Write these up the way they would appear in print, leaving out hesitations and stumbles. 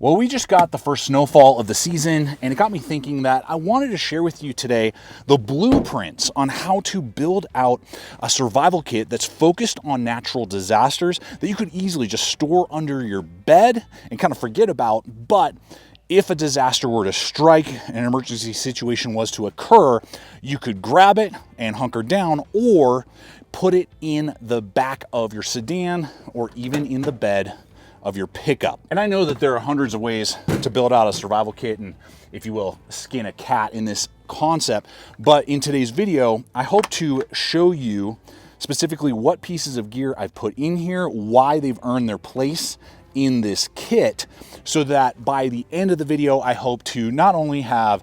Well, we just got the first snowfall of the season, and it got me thinking that I wanted to share with you today the blueprints on how to build out a survival kit that's focused on natural disasters that you could easily just store under your bed and kind of forget about. But if a disaster were to strike, an emergency situation was to occur, you could grab it and hunker down, or put it in the back of your sedan or even in the bed of your pickup. And I know that there are hundreds of ways to build out a survival kit and, if you will, skin a cat in this concept. But in today's video, I hope to show you specifically what pieces of gear I've put in here, why they've earned their place in this kit, so that by the end of the video, I hope to not only have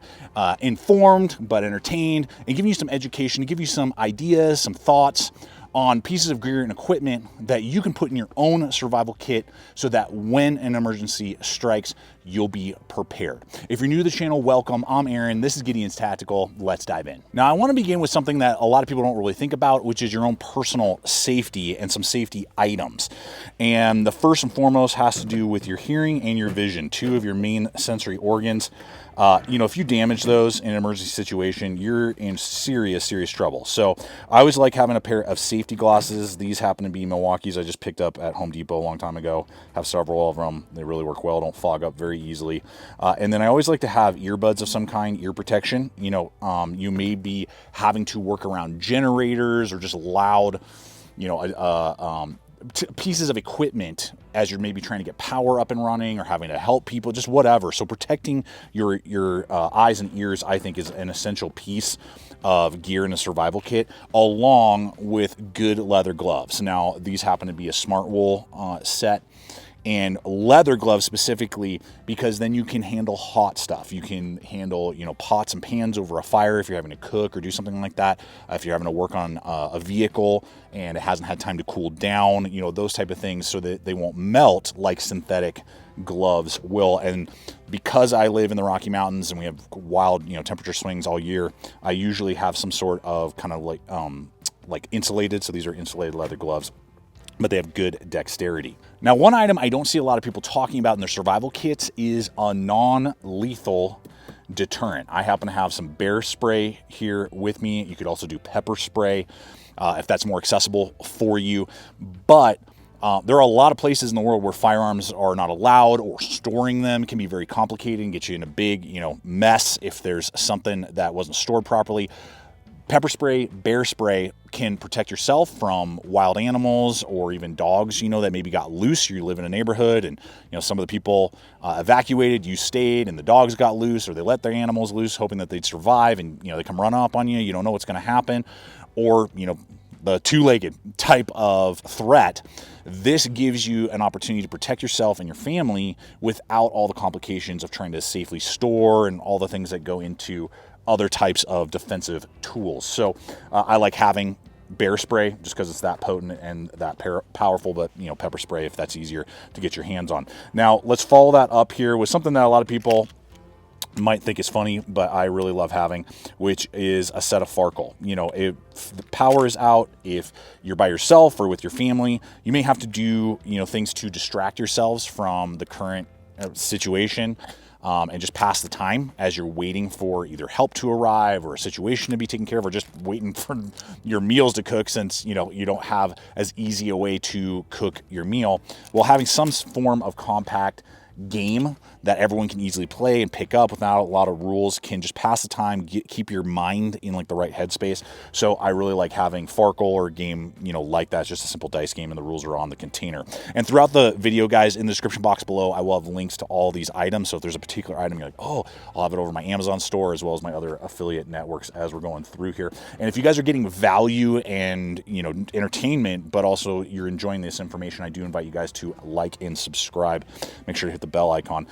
informed, but entertained, and give you some education, to give you some ideas, some thoughts on pieces of gear and equipment that you can put in your own survival kit so that when an emergency strikes, you'll be prepared. If you're new to the channel, welcome. I'm Aaron. This is Gideonstactical. Let's dive in. Now, I want to begin with something that a lot of people don't really think about, which is your own personal safety and some safety items. And the first and foremost has to do with your hearing and your vision, two of your main sensory organs. If you damage those in an emergency situation, you're in serious trouble. So I always like having a pair of safety glasses. These happen to be Milwaukee's I just picked up at Home Depot a long time ago. Have several of them. They really work well, don't fog up very easily. And then I always like to have earbuds of some kind, ear protection. You may be having to work around generators or just loud, pieces of equipment as you're maybe trying to get power up and running or having to help people, just whatever. So protecting your eyes and ears, I think, is an essential piece of gear in a survival kit, along with good leather gloves. Now, these happen to be a smart wool set, and leather gloves specifically, because then you can handle hot stuff. You can handle, pots and pans over a fire if you're having to cook or do something like that. If you're having to work on a vehicle and it hasn't had time to cool down, those type of things, so that they won't melt like synthetic gloves will. And because I live in the Rocky Mountains and we have wild, temperature swings all year, I usually have some sort of kind of like insulated. So these are insulated leather gloves, but they have good dexterity. Now, one item I don't see a lot of people talking about in their survival kits is a non-lethal deterrent. I happen to have some bear spray here with me. You could also do pepper spray if that's more accessible for you. But there are a lot of places in the world where firearms are not allowed, or storing them can be very complicated and get you in a big, mess if there's something that wasn't stored properly. Pepper spray, bear spray can protect yourself from wild animals or even dogs, that maybe got loose. You live in a neighborhood and, some of the people evacuated, you stayed, and the dogs got loose, or they let their animals loose hoping that they'd survive, and, they come run up on you. You don't know what's going to happen. Or, the two-legged type of threat. This gives you an opportunity to protect yourself and your family without all the complications of trying to safely store and all the things that go into other types of defensive tools. So I like having bear spray just because it's that potent and that powerful, but pepper spray if that's easier to get your hands on. Now let's follow that up here with something that a lot of people might think is funny, but I really love having, which is a set of Farkle. If the power is out, if you're by yourself or with your family, you may have to do things to distract yourselves from the current situation. And just pass the time as you're waiting for either help to arrive or a situation to be taken care of, or just waiting for your meals to cook, since you don't have as easy a way to cook your meal. Well, having some form of compact game that everyone can easily play and pick up without a lot of rules can just pass the time, keep your mind in the right headspace. So I really like having Farkle or a game, like that. It's just a simple dice game and the rules are on the container. And throughout the video, guys, in the description box below, I will have links to all these items. So if there's a particular item you're like, oh, I'll have it over my Amazon store, as well as my other affiliate networks as we're going through here. And if you guys are getting value and, entertainment, but also you're enjoying this information, I do invite you guys to like and subscribe. Make sure to hit the bell icon.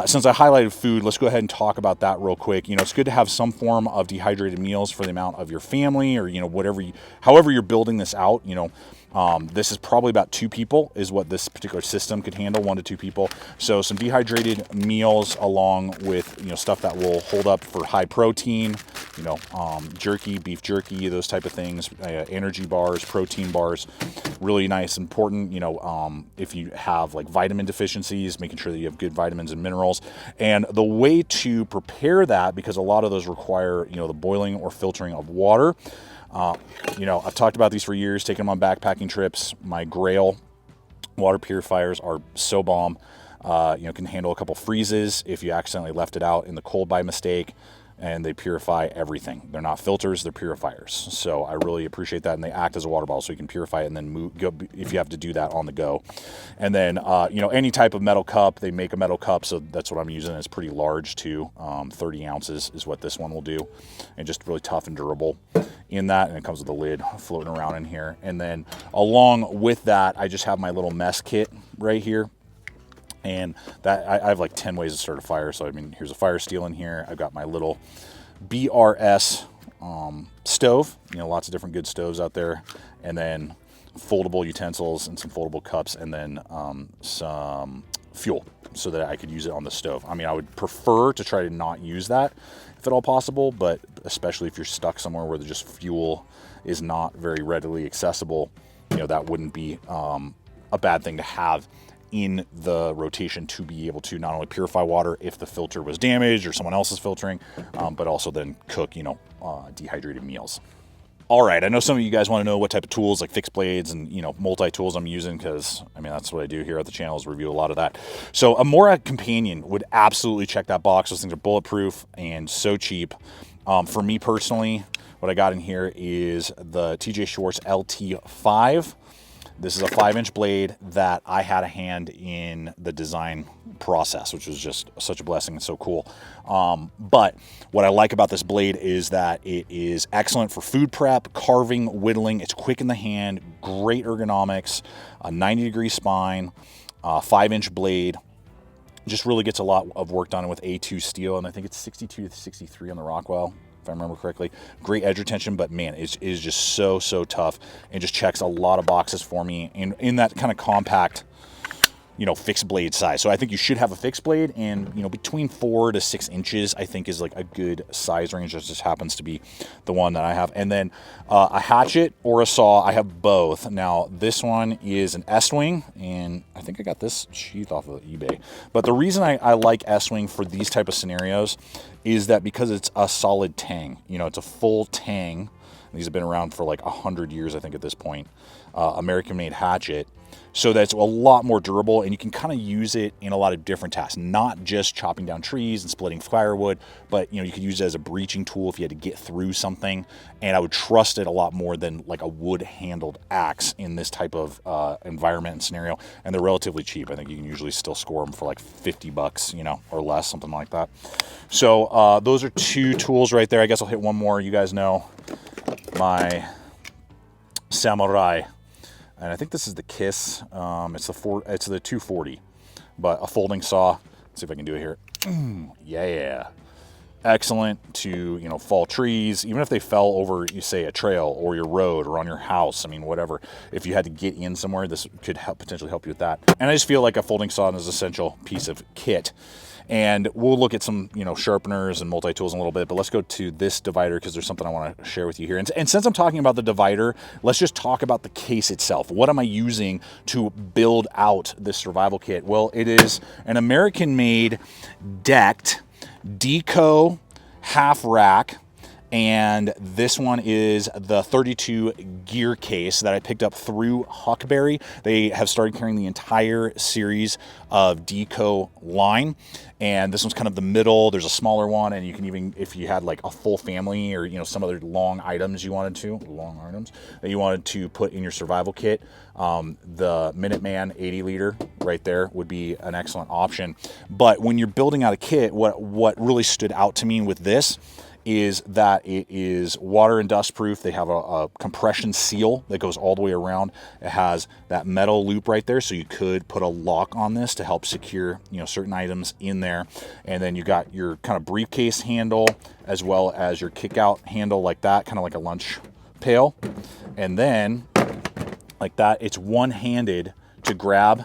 Since I highlighted food, let's go ahead and talk about that real quick. It's good to have some form of dehydrated meals for the amount of your family, or however you're building this out. This is probably about 2 people is what this particular system could handle, 1 to 2 people. So some dehydrated meals along with stuff that will hold up for high protein, jerky, beef jerky, those type of things, energy bars, protein bars, really nice, important, if you have like vitamin deficiencies, making sure that you have good vitamins and minerals. And the way to prepare that, because a lot of those require, the boiling or filtering of water. I've talked about these for years, taking them on backpacking trips. My GRAYL water purifiers are so bomb. Can handle a couple freezes if you accidentally left it out in the cold by mistake, and they purify everything. They're not filters, they're purifiers. So I really appreciate that, and they act as a water bottle, so you can purify it and then go if you have to do that on the go. And then, any type of metal cup, they make a metal cup, so that's what I'm using. It's pretty large too. 30 ounces is what this one will do, and just really tough and durable in that, and it comes with a lid floating around in here. And then along with that, I just have my little mess kit right here. And that I have like 10 ways to start a fire. So, here's a fire steel in here. I've got my little BRS stove, lots of different good stoves out there. And then foldable utensils and some foldable cups, and then some fuel so that I could use it on the stove. I would prefer to try to not use that if at all possible, but especially if you're stuck somewhere where just fuel is not very readily accessible, that wouldn't be a bad thing to have in the rotation, to be able to not only purify water if the filter was damaged or someone else is filtering, but also then cook, dehydrated meals. All right, I know some of you guys want to know what type of tools, like fixed blades and, multi-tools I'm using, because, that's what I do here at the channel, is review a lot of that. So a Mora Companion would absolutely check that box. Those things are bulletproof and so cheap. For me personally, what I got in here is the TJ Schwartz LT5. This is a 5-inch blade that I had a hand in the design process, which was just such a blessing and so cool. But what I like about this blade is that it is excellent for food prep, carving, whittling. It's quick in the hand, great ergonomics, a 90-degree spine, 5-inch blade. Just really gets a lot of work done with A2 steel, and I think it's 62 to 63 on the Rockwell, if I remember correctly. Great edge retention, but man, it is just so tough, and just checks a lot of boxes for me in that kind of compact, fixed blade size. So I think you should have a fixed blade, and between 4 to 6 inches I think is like a good size range. That just happens to be the one that I have. And then a hatchet or a saw. I have both. Now this one is an S-wing, and I think I got this sheath off of eBay. But the reason I like S-wing for these type of scenarios is that because it's a solid tang. It's a full tang. These have been around for like 100 years, I think, at this point. American-made hatchet. So that's a lot more durable, and you can kind of use it in a lot of different tasks, not just chopping down trees and splitting firewood, but you could use it as a breaching tool if you had to get through something. And I would trust it a lot more than like a wood-handled axe in this type of environment and scenario. And they're relatively cheap. I think you can usually still score them for like $50, or less, something like that. So those are 2 tools right there. I guess I'll hit one more. You guys know my Samurai. And I think this is the Kiss. It's the 240, but a folding saw. Let's see if I can do it here. Yeah, excellent to fall trees, even if they fell over, you say, a trail or your road or on your house. Whatever. If you had to get in somewhere, this could potentially help you with that. And I just feel like a folding saw is an essential piece of kit. And we'll look at some, sharpeners and multi-tools in a little bit, but let's go to this divider because there's something I want to share with you here. And since I'm talking about the divider, let's just talk about the case itself. What am I using to build out this survival kit? Well, it is an American-made decked Deco half rack. And this one is the 32 gear case that I picked up through Huckberry. They have started carrying the entire series of Deco line, and this one's kind of the middle. There's a smaller one, and you can even, if you had like a full family or some other long items that you wanted to put in your survival kit, the Minuteman 80 liter right there would be an excellent option. But when you're building out a kit, what really stood out to me with this is that it is water and dust proof. They have a compression seal that goes all the way around. It has that metal loop right there, so you could put a lock on this to help secure certain items in there. And then you got your kind of briefcase handle as well as your kick out handle like that, kind of like a lunch pail. And then like that, it's one-handed to grab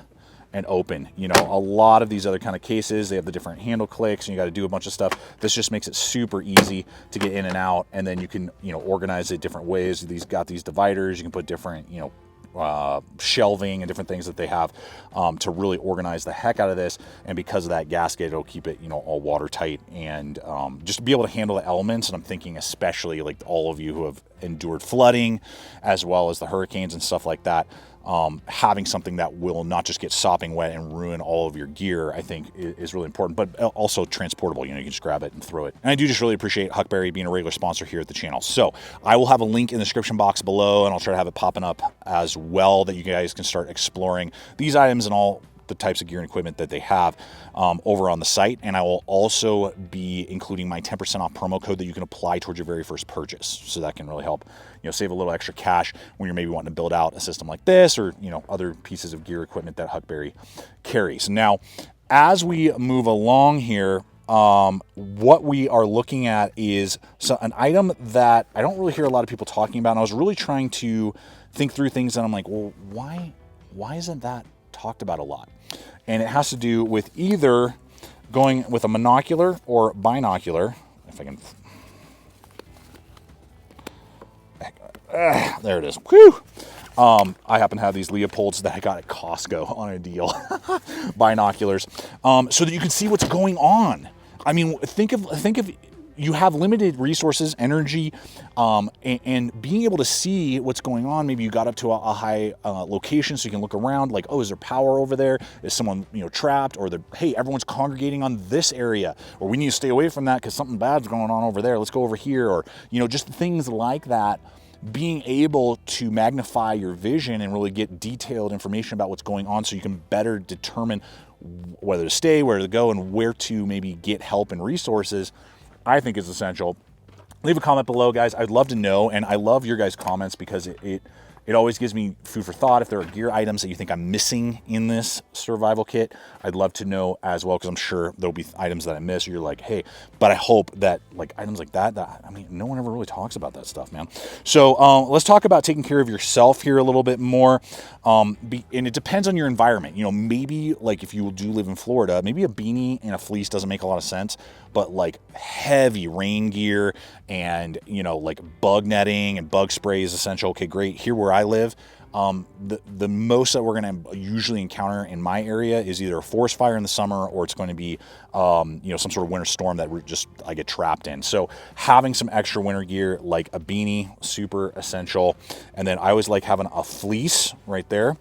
and open. You know, a lot of these other kind of cases, they have the different handle clicks and you got to do a bunch of stuff. This just makes it super easy to get in and out, and then you can, you know, organize it different ways. These got these dividers, you can put different, you know, shelving and different things that they have to really organize the heck out of this. And because of that gasket, it'll keep it, you know, all watertight and just to be able to handle the elements. And I'm thinking especially like all of you who have endured flooding as well as the hurricanes and stuff like that, having something that will not just get sopping wet and ruin all of your gear, I think is really important, but also transportable. You know, you can just grab it and throw it. And I do just really appreciate Huckberry being a regular sponsor here at the channel. So I will have a link in the description box below, and I'll try to have it popping up as well that you guys can start exploring these items and all the types of gear and equipment that they have over on the site. And I will also be including my 10% off promo code that you can apply towards your very first purchase. So that can really help, you know, save a little extra cash when you're maybe wanting to build out a system like this, or, you know, other pieces of gear equipment that Huckberry carries. Now, as we move along here, what we are looking at is an item that I don't really hear a lot of people talking about. And I was really trying to think through things, and I'm like, well, why isn't that talked about a lot? And it has to do with either going with a monocular or binocular. If I can, there it is. Whew. I happen to have these Leopolds that I got at Costco on a deal, binoculars, so that you can see what's going on. I mean, think of you have limited resources, energy, and being able to see what's going on. Maybe you got up to a high location so you can look around, like, oh, is there power over there? Is someone, you know, trapped? Or hey, everyone's congregating on this area, or we need to stay away from that because something bad's going on over there. Let's go over here. Or, you know, just things like that. Being able to magnify your vision and really get detailed information about what's going on so you can better determine whether to stay, where to go, and where to maybe get help and resources, I think is essential. Leave a comment below, guys. I'd love to know, and I love your guys' comments because it always gives me food for thought. If there are gear items that you think I'm missing in this survival kit, I'd love to know as well, because I'm sure there'll be items that I miss, or you're like, hey, but I hope that like items like that, I mean, no one ever really talks about that stuff, man. So let's talk about taking care of yourself here a little bit more. And it depends on your environment. You know, maybe like if you do live in Florida, maybe a beanie and a fleece doesn't make a lot of sense, but like heavy rain gear and, you know, like bug netting and bug spray is essential. Okay, great. Here where I live, the most that we're going to usually encounter in my area is either a forest fire in the summer, or it's going to be, you know, some sort of winter storm that I get trapped in. So having some extra winter gear, like a beanie, super essential. And then I always like having a fleece right there.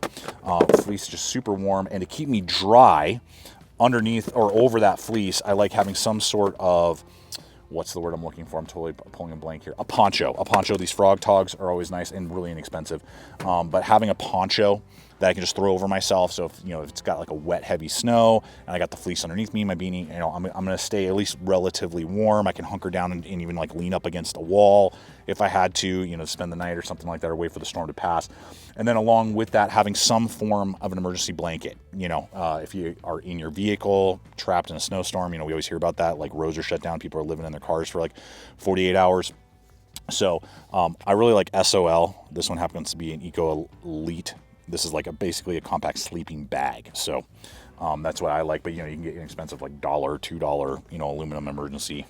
Fleece is just super warm, and to keep me dry underneath or over that fleece, I like having some sort of, what's the word I'm looking for? I'm totally pulling a blank here. A poncho. A poncho. These frog togs are always nice and really inexpensive. But having a poncho that I can just throw over myself. So if, you know, if it's got like a wet, heavy snow and I got the fleece underneath me, my beanie, you know, I'm going to stay at least relatively warm. I can hunker down and even like lean up against a wall if I had to, you know, spend the night or something like that, or wait for the storm to pass. And then along with that, having some form of an emergency blanket. You know, if you are in your vehicle trapped in a snowstorm, you know, we always hear about that, like roads are shut down, people are living in their cars for like 48 hours. So I really like SOL. This one happens to be an Eco Elite. This is like basically a compact sleeping bag. So that's what I like. But, you know, you can get inexpensive like $1, $2, you know, aluminum emergency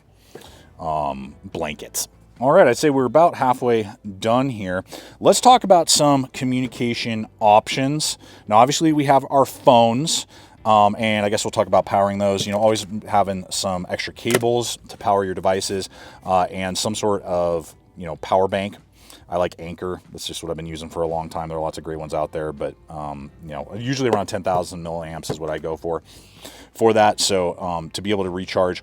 blankets. All right, I'd say we're about halfway done here. Let's talk about some communication options. Now, obviously, we have our phones, and I guess we'll talk about powering those. You know, always having some extra cables to power your devices, and some sort of, you know, power bank. I like Anchor. That's just what I've been using for a long time. There are lots of great ones out there, but, you know, usually around 10,000 milliamps is what I go for that. So to be able to recharge.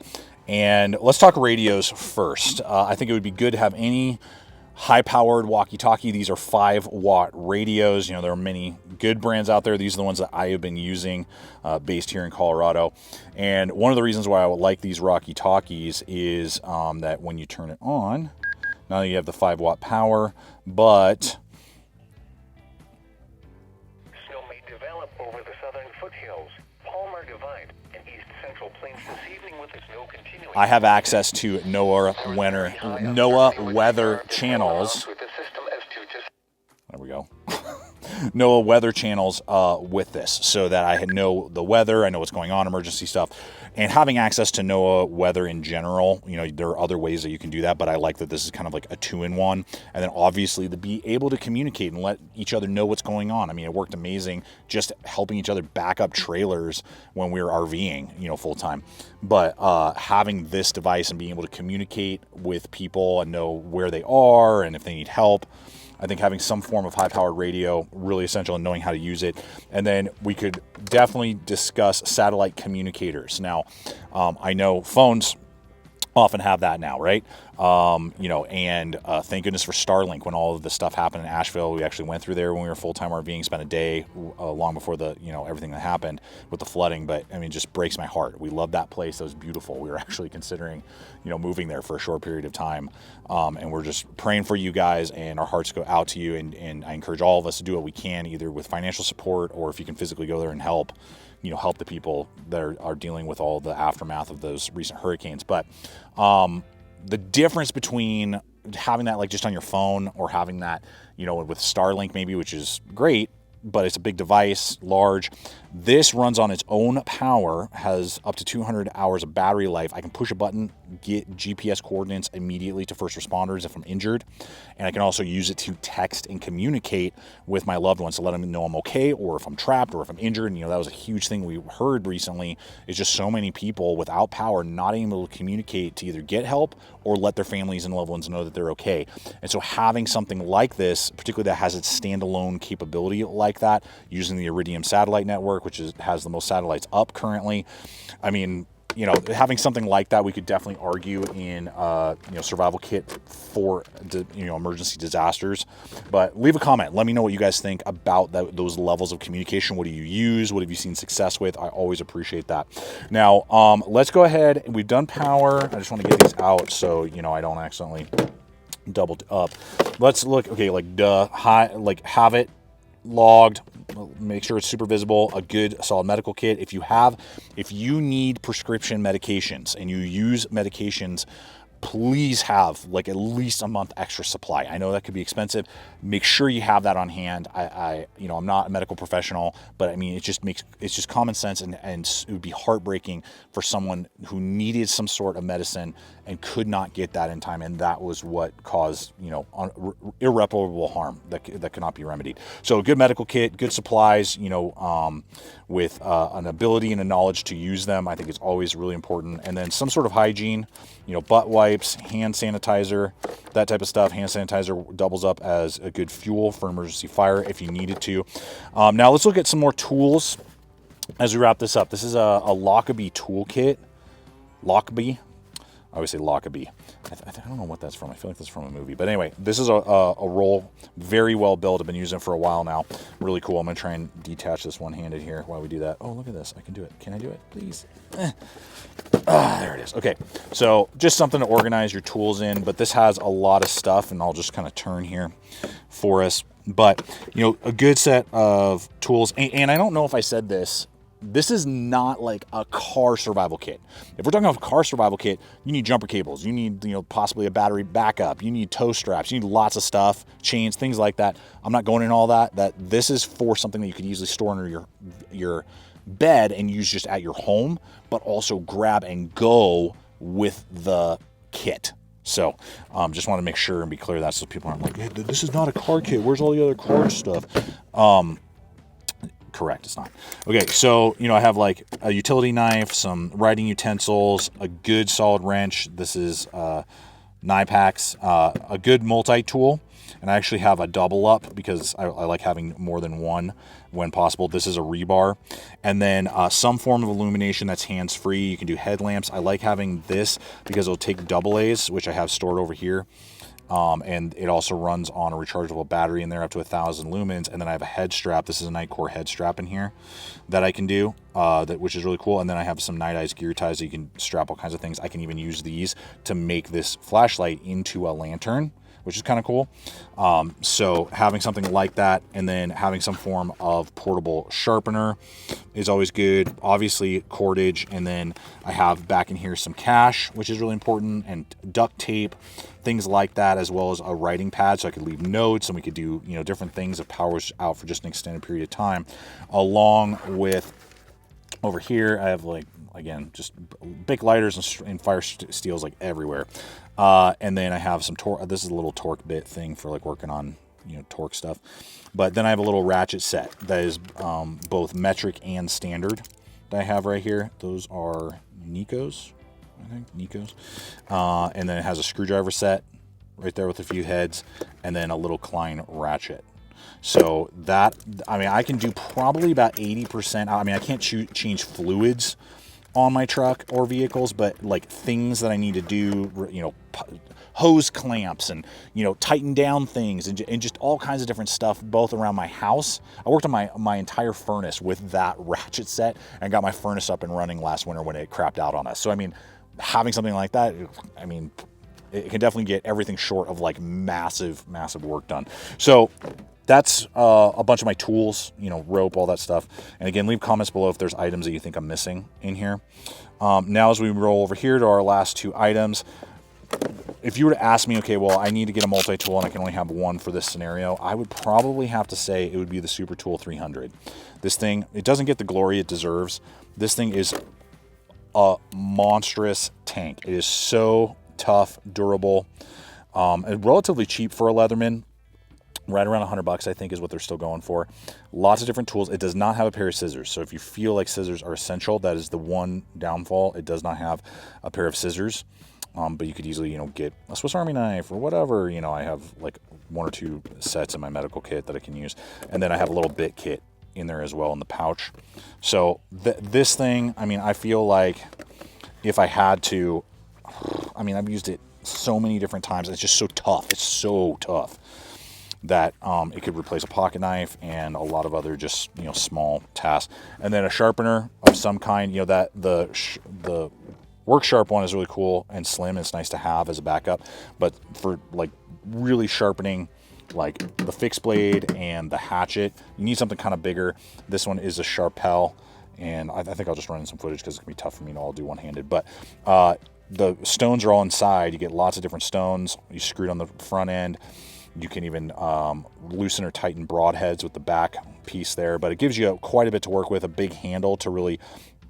And let's talk radios first. I think it would be good to have any high-powered walkie-talkie. These are 5-watt radios. You know, there are many good brands out there. These are the ones that I have been using, based here in Colorado. And one of the reasons why I would like these walkie-talkies is that when you turn it on, not only you have the 5-watt power, but snow may develop over the southern foothills, Palmer Divide, and east central plains this evening with the snow continuing. I have access to NOAA weather channels. There we go. NOAA weather channels with this, so that I know the weather, I know what's going on, emergency stuff, and having access to NOAA weather in general. There are other ways that you can do that, but I like that this is kind of like a 2-in-1. And then obviously to be able to communicate and let each other know what's going on. I mean, it worked amazing just helping each other back up trailers when we were RVing, full time. But having this device and being able to communicate with people and know where they are and if they need help, I think having some form of high-powered radio, really essential in knowing how to use it. And then we could definitely discuss satellite communicators. Now, I know phones often have that now, right? And thank goodness for Starlink. When all of this stuff happened in Asheville, we actually went through there when we were full-time RVing, spent a day long before the, everything that happened with the flooding. But I mean, it just breaks my heart. We loved that place. That was beautiful. We were actually considering, moving there for a short period of time. And we're just praying for you guys, and our hearts go out to you. And I encourage all of us to do what we can, either with financial support or if you can physically go there and help the people that are dealing with all the aftermath of those recent hurricanes. But the difference between having that like just on your phone or having that, with Starlink maybe, which is great, but it's a big device, large. This runs on its own power, has up to 200 hours of battery life. I can push a button, get GPS coordinates immediately to first responders if I'm injured. And I can also use it to text and communicate with my loved ones to let them know I'm okay, or if I'm trapped, or if I'm injured. And, that was a huge thing we heard recently, is just so many people without power not able to communicate to either get help or let their families and loved ones know that they're okay. And so having something like this, particularly that has its standalone capability like that, using the Iridium satellite network, which has the most satellites up currently. I mean, having something like that, we could definitely argue in, survival kit for, emergency disasters. But leave a comment. Let me know what you guys think about those levels of communication. What do you use? What have you seen success with? I always appreciate that. Now, let's go ahead. We've done power. I just want to get these out so, I don't accidentally double up. Let's look. Okay, have it logged. Make sure it's super visible. A good solid medical kit. If you need prescription medications and you use medications, please have at least a month extra supply. I know that could be expensive. Make sure you have that on hand. I'm not a medical professional, but I mean, it's just common sense, and it would be heartbreaking for someone who needed some sort of medicine and could not get that in time. And that was what caused, irreparable harm that cannot be remedied. So a good medical kit, good supplies, with an ability and a knowledge to use them, I think is always really important. And then some sort of hygiene, butt wipes, hand sanitizer, that type of stuff. Hand sanitizer doubles up as a good fuel for emergency fire if you needed to. Now let's look at some more tools as we wrap this up. This is a Lockerbie toolkit. Lockerbie. I always say Lockerbie. I don't know what that's from. I feel like that's from a movie. But anyway, this is a roll, very well built. I've been using it for a while now. Really cool. I'm going to try and detach this one-handed here while we do that. Oh, look at this. I can do it. Can I do it? Please. There it is. Okay, so just something to organize your tools in. But this has a lot of stuff, and I'll just kind of turn here for us. But, a good set of tools. And I don't know if I said this. This is not like a car survival kit. If we're talking about a car survival kit, you need jumper cables. You need, possibly a battery backup. You need tow straps. You need lots of stuff, chains, things like that. I'm not going in all that. This is for something that you could easily store under your bed and use just at your home, but also grab and go with the kit. So just want to make sure and be clear that so people aren't like, hey, this is not a car kit. Where's all the other car stuff? Correct, it's not. Okay, so, I have like a utility knife, some writing utensils, a good solid wrench. This is Nypax, a good multi-tool, and I actually have a double up because I like having more than one when possible. This is a rebar, and then some form of illumination that's hands-free. You can do headlamps. I like having this because it'll take double A's, which I have stored over here. And it also runs on a rechargeable battery in there up to 1,000 lumens. And then I have a head strap. This is a Nightcore head strap in here that I can do. which is really cool. And then I have some Night Eyes gear ties that you can strap all kinds of things. I can even use these to make this flashlight into a lantern, which is kind of cool. So having something like that, and then having some form of portable sharpener is always good. Obviously cordage, and then I have back in here some cash, which is really important, and duct tape, things like that, as well as a writing pad so I could leave notes and we could do, you know, different things if power's out for just an extended period of time. Along with over here, I have, like, again, just big lighters and fire steels like everywhere. And then I have some torque. This is a little torque bit thing for like working on, you know, torque stuff. But then I have a little ratchet set that is both metric and standard that I have right here. Those are Nikos, I think, Nikos. And then it has a screwdriver set right there with a few heads, and then a little Klein ratchet. So that, I mean, I can do probably about 80%. I mean, I can't change fluids on my truck or vehicles, but like things that I need to do, you know, hose clamps and, you know, tighten down things and just all kinds of different stuff, both around my house. I worked on my entire furnace with that ratchet set and got my furnace up and running last winter when it crapped out on us. So, I mean, having something like that, I mean, it can definitely get everything short of like massive work done. So that's a bunch of my tools, you know, rope, all that stuff. And again, leave comments below if there's items that you think I'm missing in here. Now, as we roll over here to our last two items, if you were to ask me, okay, well, I need to get a multi-tool and I can only have one for this scenario, I would probably have to say it would be the Super Tool 300. This thing, it doesn't get the glory it deserves. This thing is a monstrous tank. It is so tough, durable, and relatively cheap for a Leatherman. Right around $100, I think, is what they're still going for. Lots of different tools. It does not have a pair of scissors. So if you feel like scissors are essential, that is the one downfall. It does not have a pair of scissors. But you could easily, you know, get a Swiss Army knife or whatever. You know, I have like 1 or 2 sets in my medical kit that I can use. And then I have a little bit kit in there as well in the pouch. So this thing, I mean, I feel like if I had to, I mean, I've used it so many different times. It's just so tough. It's so tough that it could replace a pocket knife and a lot of other just, you know, small tasks. And then a sharpener of some kind, you know, that the Work Sharp one is really cool and slim. It's nice to have as a backup, but for like really sharpening like the fixed blade and the hatchet, you need something kind of bigger. This one is a Sharpel, and I think I'll just run in some footage because it's gonna be tough for me to all do one-handed. But the stones are all inside. You get lots of different stones. You screw it on the front end. You can even loosen or tighten broadheads with the back piece there, but it gives you quite a bit to work with, a big handle to really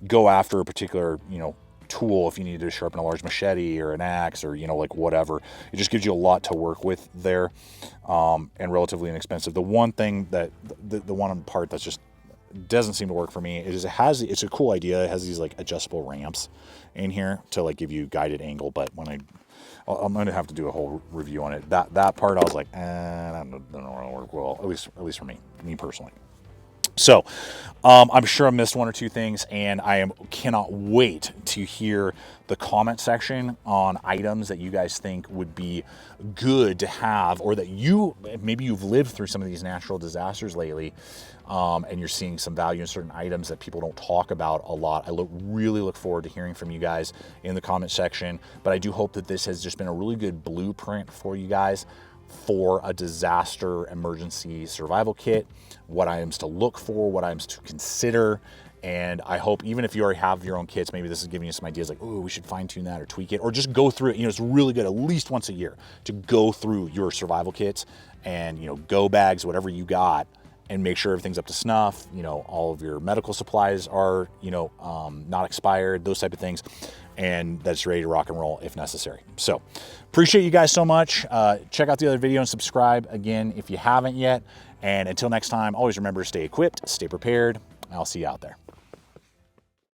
go after a particular, you know, tool if you need to sharpen a large machete or an axe or, you know, like whatever. It just gives you a lot to work with there, and relatively inexpensive. The one thing that, the one part that's just doesn't seem to work for me is it's a cool idea. It has these like adjustable ramps in here to like give you guided angle, but when I'm going to have to do a whole review on it. That part, I was like, I don't know if it'll work well, at least for me personally. So, I'm sure I missed 1 or 2 things, and cannot wait to hear the comment section on items that you guys think would be good to have, or that maybe you've lived through some of these natural disasters lately, and you're seeing some value in certain items that people don't talk about a lot. I really look forward to hearing from you guys in the comment section, but I do hope that this has just been a really good blueprint for you guys for a disaster emergency survival kit, what items to look for, what items to consider. And I hope even if you already have your own kits, maybe this is giving you some ideas like, oh, we should fine tune that or tweak it, or just go through it. You know, it's really good at least once a year to go through your survival kits and, you know, go bags, whatever you got, and make sure everything's up to snuff. You know, all of your medical supplies are, you know, not expired, those type of things, and that's ready to rock and roll if necessary. So appreciate you guys so much. Check out the other video and subscribe again if you haven't yet. And until next time, always remember to stay equipped, stay prepared. I'll see you out there.